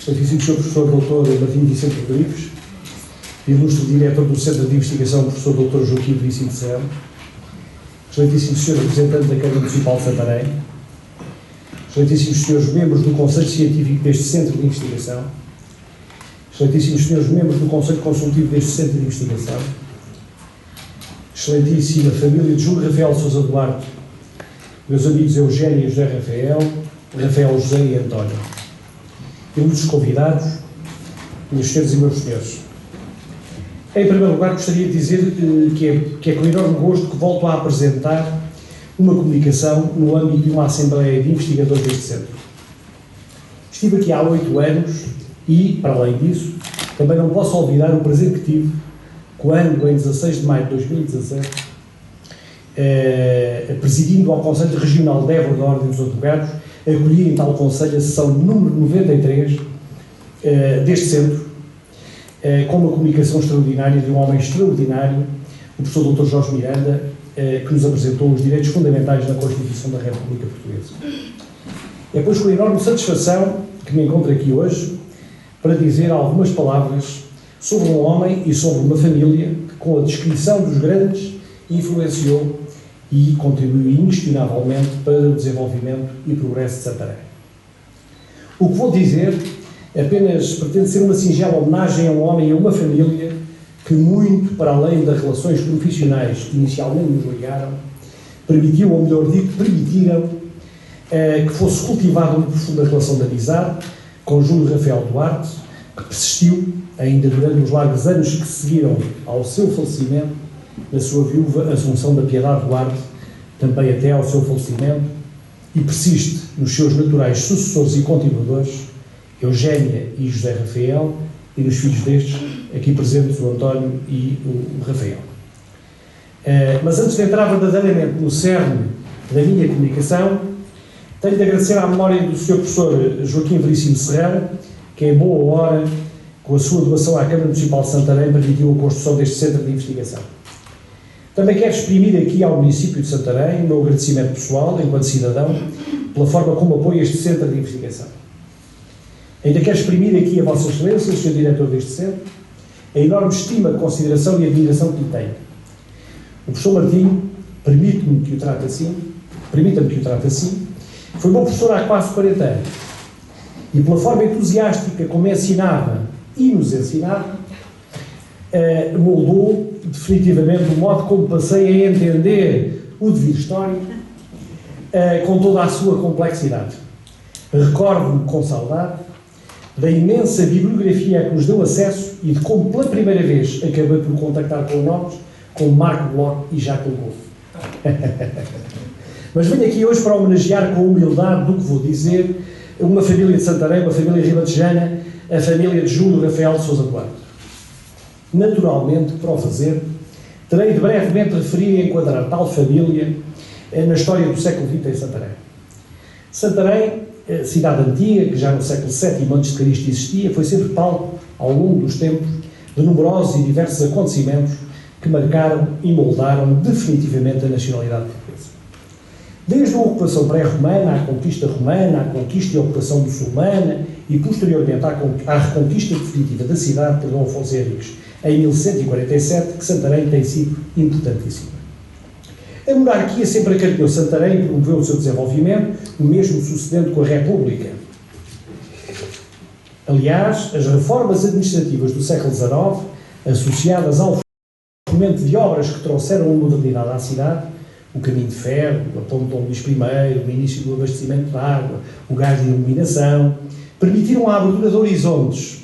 Excelentíssimo Sr. Professor Dr. Martim Vicente Rodrigues, ilustre Diretor do Centro de Investigação, Professor Dr. Joaquim Veríssimo Serrano, Excelentíssimo Sr. Representante da Câmara Municipal de Santarém, Excelentíssimos Srs. Membros do Conselho Científico deste Centro de Investigação, Excelentíssimos Srs. Membros do Conselho Consultivo deste Centro de Investigação, Excelentíssima Família de Júlio Rafael de Sousa Duarte, meus amigos Eugénio e José Rafael, Rafael José e António, ilustres convidados, meus senhores e meus senhores. Em primeiro lugar, gostaria de dizer que é com enorme gosto que volto a apresentar uma comunicação no âmbito de uma Assembleia de Investigadores deste Centro. Estive aqui há 8 anos e, para além disso, também não posso olvidar o prazer que tive quando, em 16 de maio de 2017, presidindo ao Conselho Regional de Évora da Ordem dos Advogados, acolhi em tal Conselho a sessão número 93 deste Centro, com uma comunicação extraordinária de um homem extraordinário, o professor Dr. Jorge Miranda, que nos apresentou os direitos fundamentais na Constituição da República Portuguesa. É, pois, com enorme satisfação que me encontro aqui hoje para dizer algumas palavras sobre um homem e sobre uma família que, com a descrição dos grandes, influenciou e contribuiu inquestionavelmente para o desenvolvimento e progresso de Santarém. O que vou dizer apenas pretende ser uma singela homenagem a um homem e a uma família que, muito para além das relações profissionais que inicialmente nos ligaram, permitiu, ou melhor dito, permitiram que fosse cultivada uma profunda relação de amizade com Júlio Rafael Duarte, que persistiu ainda durante os largos anos que seguiram ao seu falecimento, da sua viúva Assunção da Piedade Duarte, também até ao seu falecimento, e persiste nos seus naturais sucessores e continuadores, Eugénia e José Rafael, e nos filhos destes, aqui presentes, o António e o Rafael. Mas antes de entrar verdadeiramente no cerne da minha comunicação, tenho de agradecer à memória do Sr. Professor Joaquim Veríssimo Serrano, que em boa hora, com a sua doação à Câmara Municipal de Santarém, permitiu a construção deste centro de investigação. Também quero exprimir aqui ao município de Santarém o meu agradecimento pessoal, enquanto cidadão, pela forma como apoia este centro de investigação. Ainda quero exprimir aqui a Vossa Excelência, o Sr. Diretor deste centro, a enorme estima, consideração e admiração que lhe tenho. O professor Martim, permita-me que o trate assim, foi meu professor há quase 40 anos, e pela forma entusiástica como ensinava e nos ensinava, moldou definitivamente o modo como passei a entender o devido histórico com toda a sua complexidade. Recordo-me com saudade da imensa bibliografia a que nos deu acesso e de como pela primeira vez acabei por contactar com nomes como Marco Bloch e Jacques Le Goff. Mas venho aqui hoje para homenagear com humildade do que vou dizer uma família de Santarém, uma família ribatejana, a família de Júlio Rafael de Sousa Duarte. Naturalmente, para o fazer, terei de brevemente referir e enquadrar tal família na história do século XX em Santarém. Santarém, cidade antiga, que já no século VII a.C. existia, foi sempre palco, ao longo dos tempos, de numerosos e diversos acontecimentos que marcaram e moldaram definitivamente a nacionalidade portuguesa. Desde a ocupação pré-romana, à conquista romana, à conquista e ocupação muçulmana e, posteriormente, à reconquista definitiva da cidade por Dom Afonso Henriques, em 1147, que Santarém tem sido importantíssima. A monarquia sempre acarinhou Santarém e promoveu o seu desenvolvimento, o mesmo sucedendo com a República. Aliás, as reformas administrativas do século XIX, associadas ao fomento de obras que trouxeram a modernidade à cidade, o caminho de ferro, a ponte Dom Luís I, o início do abastecimento de água, o gás de iluminação, permitiram a abertura de horizontes,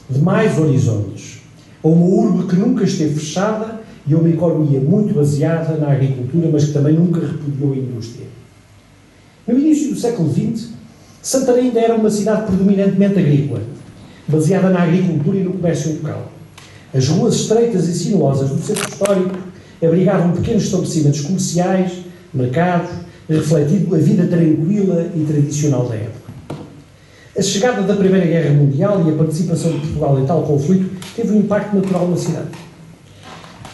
de mais horizontes, a uma urbe que nunca esteve fechada e a uma economia muito baseada na agricultura, mas que também nunca repudiou a indústria. No início do século XX, Santarém ainda era uma cidade predominantemente agrícola, baseada na agricultura e no comércio local. As ruas estreitas e sinuosas do centro histórico abrigavam pequenos estabelecimentos comerciais, mercados, refletindo a vida tranquila e tradicional da época. A chegada da Primeira Guerra Mundial e a participação de Portugal em tal conflito teve um impacto natural na cidade.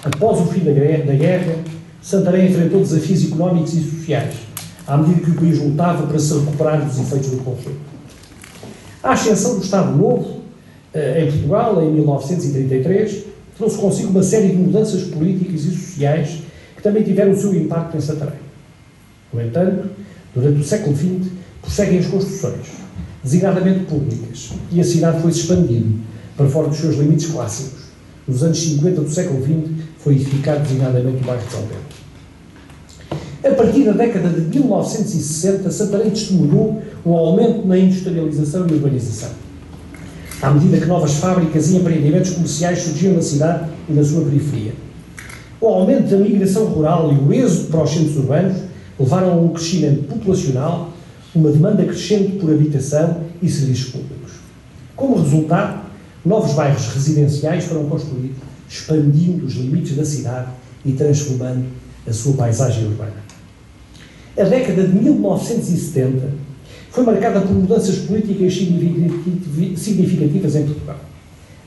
Após o fim da guerra, Santarém enfrentou desafios económicos e sociais, à medida que o país lutava para se recuperar dos efeitos do conflito. A ascensão do Estado Novo, em Portugal, em 1933, trouxe consigo uma série de mudanças políticas e sociais que também tiveram o seu impacto em Santarém. No entanto, durante o século XX, prosseguem as construções, designadamente públicas, e a cidade foi se expandindo para fora dos seus limites clássicos. Nos anos 50 do século XX, foi edificado designadamente o bairro de São Pedro. A partir da década de 1960, Santarém testemunhou um aumento na industrialização e urbanização. À medida que novas fábricas e empreendimentos comerciais surgiam na cidade e na sua periferia. O aumento da migração rural e o êxodo para os centros urbanos levaram a um crescimento populacional, uma demanda crescente por habitação e serviços públicos. Como resultado, novos bairros residenciais foram construídos, expandindo os limites da cidade e transformando a sua paisagem urbana. A década de 1970 foi marcada por mudanças políticas significativas em Portugal.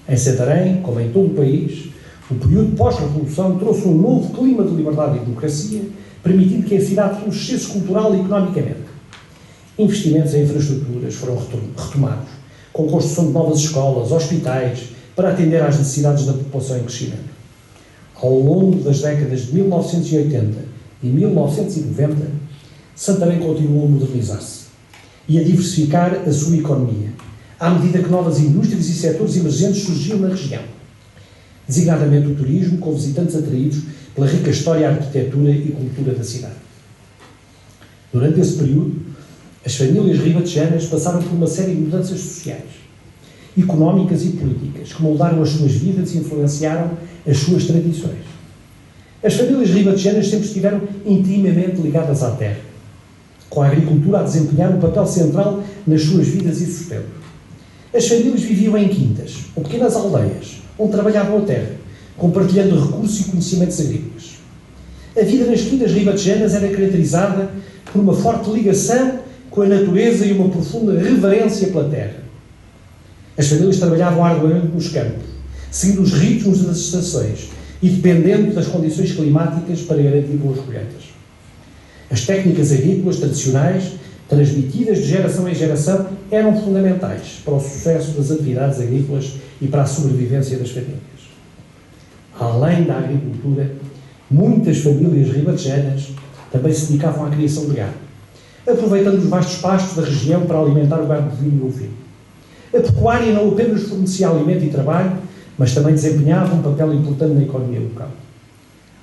Em Santarém, como em todo o país, o período pós-revolução trouxe um novo clima de liberdade e democracia, permitindo que a cidade florescesse cultural e economicamente. Investimentos em infraestruturas foram retomados, com construção de novas escolas, hospitais, para atender às necessidades da população em crescimento. Ao longo das décadas de 1980 e 1990, Santarém continuou a modernizar-se e a diversificar a sua economia, à medida que novas indústrias e setores emergentes surgiam na região, designadamente o turismo, com visitantes atraídos pela rica história, arquitetura e cultura da cidade. Durante esse período, as famílias ribatejanas passaram por uma série de mudanças sociais, económicas e políticas, que moldaram as suas vidas e influenciaram as suas tradições. As famílias ribatejanas sempre estiveram intimamente ligadas à terra, com a agricultura a desempenhar um papel central nas suas vidas e sustento. As famílias viviam em quintas ou pequenas aldeias, onde trabalhavam a terra, compartilhando recursos e conhecimentos agrícolas. A vida nas quintas ribatejanas era caracterizada por uma forte ligação com a natureza e uma profunda reverência pela terra. As famílias trabalhavam arduamente nos campos, seguindo os ritmos das estações e dependendo das condições climáticas para garantir boas colheitas. As técnicas agrícolas tradicionais, transmitidas de geração em geração, eram fundamentais para o sucesso das atividades agrícolas e para a sobrevivência das famílias. Além da agricultura, muitas famílias ribatejanas também se dedicavam à criação de gado, aproveitando os vastos pastos da região para alimentar o gado bovino e ovino. A pecuária não apenas fornecia alimento e trabalho, mas também desempenhava um papel importante na economia local.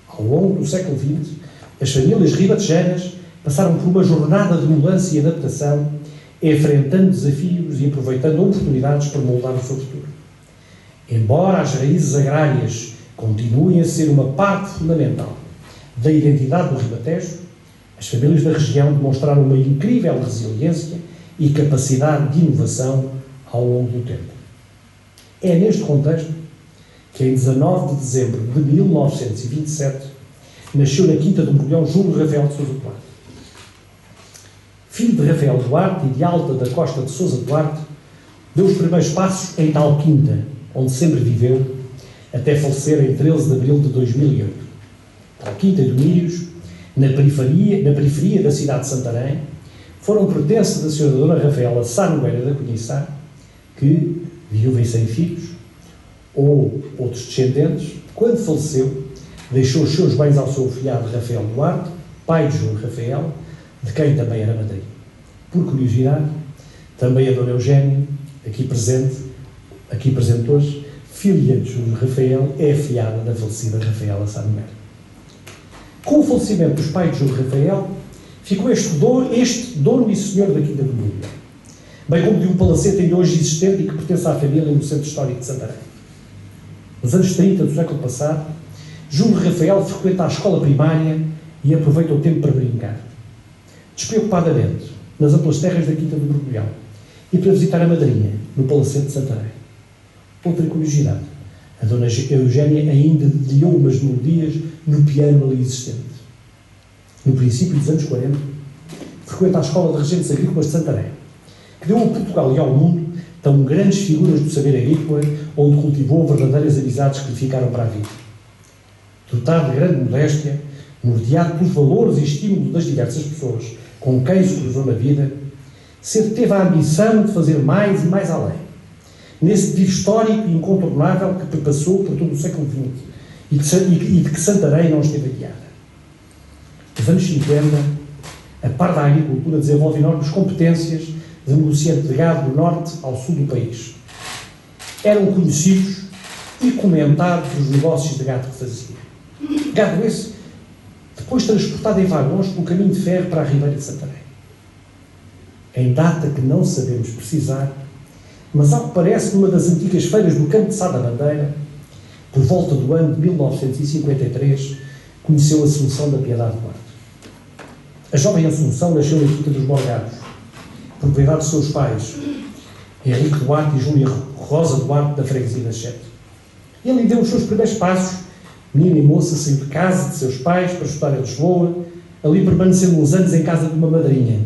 Ao longo do século XX, as famílias ribatejanas passaram por uma jornada de mudança e adaptação, enfrentando desafios e aproveitando oportunidades para moldar o seu futuro. Embora as raízes agrárias continuem a ser uma parte fundamental da identidade do Ribatejo, as famílias da região demonstraram uma incrível resiliência e capacidade de inovação ao longo do tempo. É neste contexto que, em 19 de dezembro de 1927, nasceu na Quinta do Borbulhão Júlio Rafael de Sousa Duarte. Filho de Rafael Duarte e de Alta da Costa de Sousa Duarte, deu os primeiros passos em tal quinta, onde sempre viveu, até falecer em 13 de abril de 2008. Tal quinta de Mírios, na periferia da cidade de Santarém, foram pertences da Sra. Dona Rafaela Sá Nogueira da Cunhiçá, que, viúva e sem filhos, ou outros descendentes, quando faleceu, deixou os seus bens ao seu afilhado Rafael Duarte, pai de João Rafael, de quem também era madrinha. Por curiosidade, também a Dona Eugénia, aqui presente hoje, filha de João Rafael, é afilhada da falecida Rafaela Sá Nogueira. Com o falecimento dos pais de João Rafael, ficou este dono e senhor da Quinta do Borbulhão, bem como de um palacete ainda hoje existente e que pertence à família no Centro Histórico de Santarém. Nos anos 30 do século passado, Júlio Rafael frequenta a escola primária e aproveita o tempo para brincar, despreocupadamente, nas amplas terras da Quinta do Borbulhão e para visitar a madrinha, no Palacete de Santarém. Outra curiosidade, a Dona Eugénia ainda dedilhou umas melodias no piano ali existente. No princípio dos anos 40, frequenta a Escola de Regentes Agrícolas de Santarém, que deu ao Portugal e ao mundo tão grandes figuras do saber agrícola, onde cultivou verdadeiras amizades que lhe ficaram para a vida. Dotado de grande modéstia, norteado pelos valores e estímulo das diversas pessoas com quem se cruzou na vida, sempre teve a ambição de fazer mais e mais além. Nesse pedido histórico e incontornável que perpassou por todo o século XX e de que Santarém não esteve guiada. Nos anos 50, a par da agricultura, desenvolve enormes competências de negociante de gado do norte ao sul do país. Eram conhecidos e comentados os negócios de gado que fazia. Gado esse, depois transportado em vagões pelo caminho de ferro para a Ribeira de Santarém. Em data que não sabemos precisar, mas ao que parece numa das antigas feiras do Campo de Sá da Bandeira, por volta do ano de 1953, conheceu a Assunção da Piedade Duarte. A jovem Assunção nasceu na Quinta dos Morgados, propriedade de seus pais, Henrique Duarte e Júlia Rosa Duarte, da freguesia das Sete. E ali deu os seus primeiros passos. Menina e moça saiu de casa de seus pais para estudar em Lisboa, ali permanecendo uns anos em casa de uma madrinha.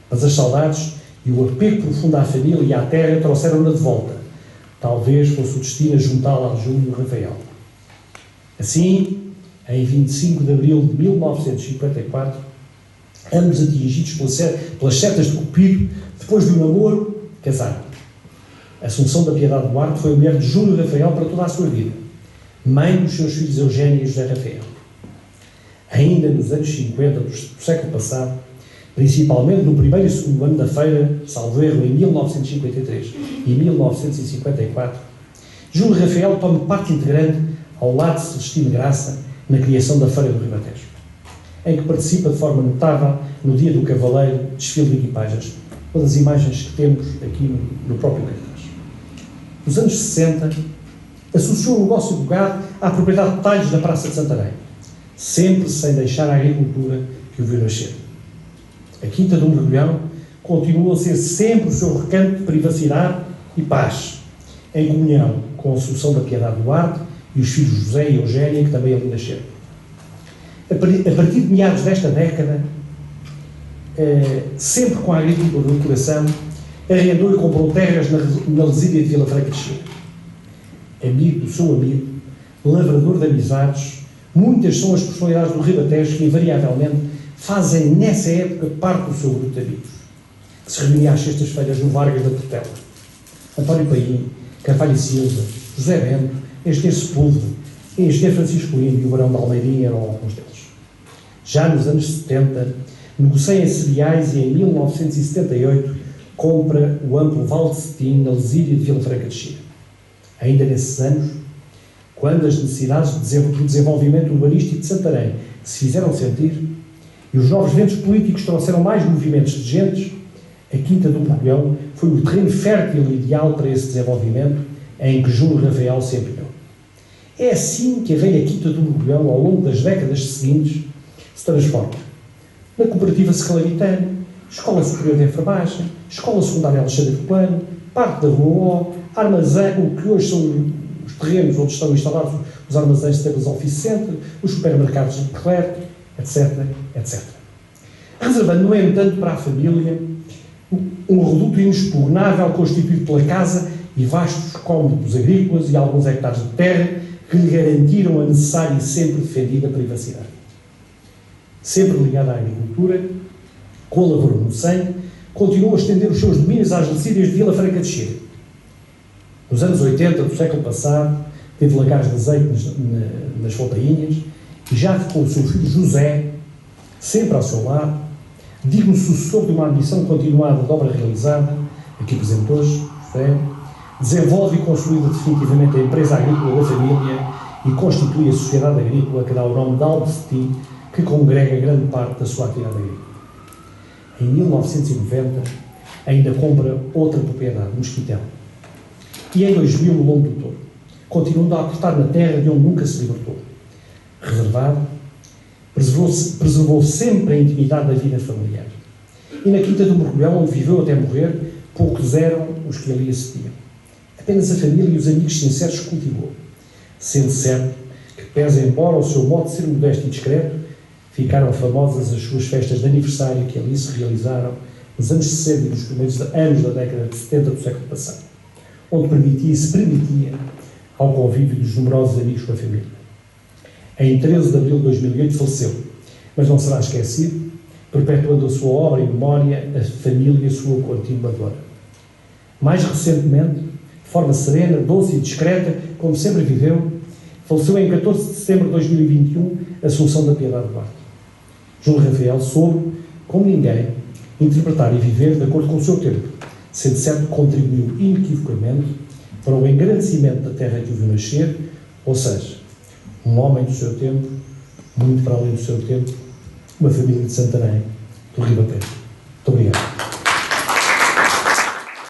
Mas as saudades e o apego profundo à família e à terra trouxeram-na de volta. Talvez fosse o destino a juntá-la a Júlio Rafael. Assim, em 25 de abril de 1954, ambos atingidos pelas setas de Cupido, depois de um namoro, casaram. Assunção da Piedade Duarte foi a mulher de Júlio Rafael para toda a sua vida, mãe dos seus filhos Eugénia e José Rafael. Ainda nos anos 50 do século passado, principalmente no primeiro e segundo ano da feira, salvo erro, em 1953 e 1954, Júlio Rafael toma parte integrante, ao lado de Celestino Graça, na criação da Feira do Ribatejo, em que participa de forma notável no Dia do Cavaleiro, desfile de equipagens, uma das imagens que temos aqui no próprio cartaz. Nos anos 60, associou o negócio do gado à propriedade de talhos da Praça de Santarém, sempre sem deixar a agricultura que o viu nascer. A Quinta do Mergulhão continua a ser sempre o seu recanto de privacidade e paz, em comunhão com a Assunção da Piedade Duarte e os filhos José e Eugénia, que também ali nasceram. A partir de meados desta década, sempre com a agricultura no coração, arrendou e comprou terras na resídua de Vila Franca de Xira. Amigo do seu amigo, lavrador de amizades, muitas são as personalidades do Ribatejo que, invariavelmente, fazem, nessa época, parte do seu grupo de amigos, que se reunia às sextas-feiras no Vargas da Portela. António Paim, Carvalho e Silva, José Bento, Engenheiro Sepúlveda, Engenheiro Francisco Lino e o Barão de Almeirinha eram alguns deles. Já nos anos 70, negocia em cereais e em 1978 compra o amplo Val de Cetim na Lesíria de Vila Franca de Xira. Ainda nesses anos, quando as necessidades do desenvolvimento urbanístico de Santarém se fizeram sentir e os novos ventos políticos trouxeram mais movimentos de gentes, a Quinta do Mergulhão foi o terreno fértil e ideal para esse desenvolvimento em que Júlio Rafael se empenhou. É assim que a velha Quinta do Mergulhão, ao longo das décadas seguintes, se transforma na Cooperativa Seclaritana, Escola Superior de Enfermagem, Escola Secundária Alexandre de Plano, Parque da Rua O, armazém, o que hoje são os terrenos onde estão instalados os armazéns de Tables Office Center, os supermercados de Leclerc, etc., etc. Reservando, no entanto, para a família um reduto inexpugnável constituído pela casa e vastos cômodos agrícolas e alguns hectares de terra que lhe garantiram a necessária e sempre defendida privacidade. Sempre ligado à agricultura, com a lavoura no sangue, continuou a estender os seus domínios às Lesírias de Vila Franca de Xira. Nos anos 80 do século passado, teve lagares de azeite nas fontainhas e já com o seu filho José, sempre ao seu lado, digno sucessor de uma ambição continuada de obra realizada, aqui presente hoje, José, desenvolve e consolida definitivamente a empresa agrícola da família e constitui a sociedade agrícola que dá o nome de Albecetim, que congrega grande parte da sua atividade agrícola. Em 1990, ainda compra outra propriedade, Mosquitel. E em 2000, o Lombo do Touro, continuando a aportar na terra de onde nunca se libertou. Reservado, preservou sempre a intimidade da vida familiar. E na Quinta do Mergulhão, onde viveu até morrer, poucos eram os que ali assistiam. Apenas a família e os amigos sinceros cultivou, sendo certo que, pese embora o seu modo de ser modesto e discreto, ficaram famosas as suas festas de aniversário que ali se realizaram nos anos 60 e nos primeiros anos da década de 70 do século passado, onde se permitia ao convívio dos numerosos amigos com a família. Em 13 de abril de 2008 faleceu, mas não será esquecido, perpetuando a sua obra e memória, a família sua continuadora. Mais recentemente, de forma serena, doce e discreta, como sempre viveu, faleceu em 14 de setembro de 2021 Assunção da Piedade Duarte. João Rafael soube, como ninguém, interpretar e viver de acordo com o seu tempo, sendo certo que contribuiu inequivocamente para o engrandecimento da terra que o viu nascer, ou seja, um homem do seu tempo, muito para além do seu tempo, uma família de Santarém, do Ribatejo. Muito obrigado.